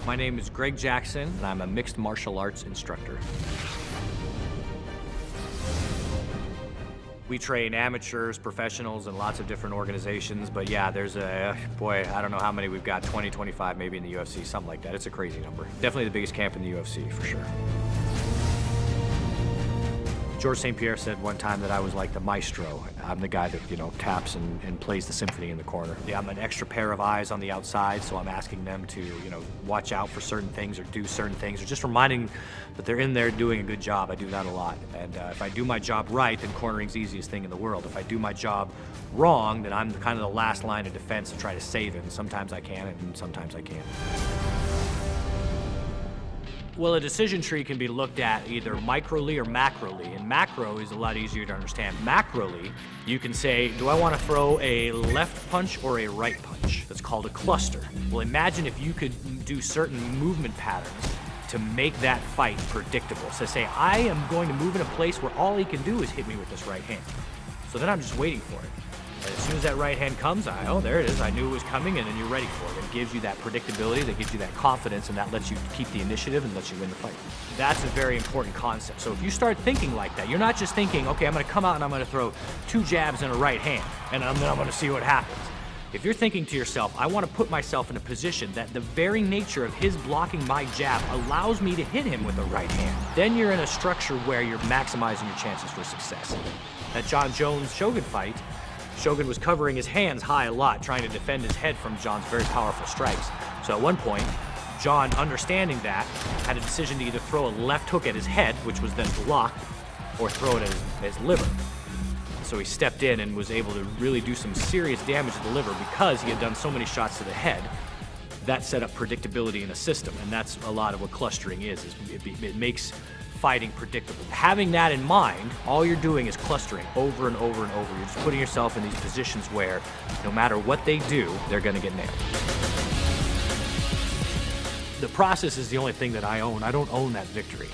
My name is Greg Jackson, and I'm a mixed martial arts instructor. We train amateurs, professionals, and lots of different organizations, but yeah, there's I don't know how many we've got, 20, 25 maybe in the UFC, something like that. It's a crazy number. Definitely the biggest camp in the UFC, for sure. George St. Pierre said one time that I was like the Maestro. I'm the guy that, taps and plays the symphony in the corner. Yeah, I'm an extra pair of eyes on the outside, so I'm asking them to, watch out for certain things or do certain things, or just reminding that they're in there doing a good job. I do that a lot. And if I do my job right, then cornering's the easiest thing in the world. If I do my job wrong, then I'm kind of the last line of defense to try to save him. Sometimes I can, and sometimes I can't. Well, a decision tree can be looked at either microly or macroly, and macro is a lot easier to understand. Macroly, you can say, do I want to throw a left punch or a right punch? That's called a cluster. Well, imagine if you could do certain movement patterns to make that fight predictable. So say, I am going to move in a place where all he can do is hit me with this right hand. So then I'm just waiting for it. And as soon as that right hand comes, oh, there it is. I knew it was coming, and then you're ready for it. It gives you that predictability, that gives you that confidence, and that lets you keep the initiative and lets you win the fight. That's a very important concept. So if you start thinking like that, you're not just thinking, okay, I'm going to come out and I'm going to throw 2 jabs and a right hand, and then I'm going to see what happens. If you're thinking to yourself, I want to put myself in a position that the very nature of his blocking my jab allows me to hit him with a right hand, then you're in a structure where you're maximizing your chances for success. That John Jones-Shogun fight, Shogun was covering his hands high a lot, trying to defend his head from John's very powerful strikes. So at one point, John, understanding that, had a decision to either throw a left hook at his head, which was then blocked, or throw it at his liver. So he stepped in and was able to really do some serious damage to the liver because he had done so many shots to the head. That set up predictability in a system, and that's a lot of what clustering is it makes fighting predictable. Having that in mind, all you're doing is clustering over and over and over. You're just putting yourself in these positions where no matter what they do, they're going to get nailed. The process is the only thing that I own. I don't own that victory.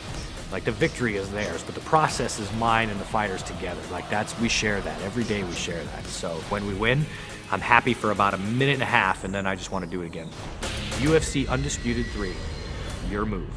Like, the victory is theirs, but the process is mine and the fighters together. Like, we share that. Every day we share that. So when we win, I'm happy for about a minute and a half, and then I just want to do it again. UFC Undisputed 3, your move.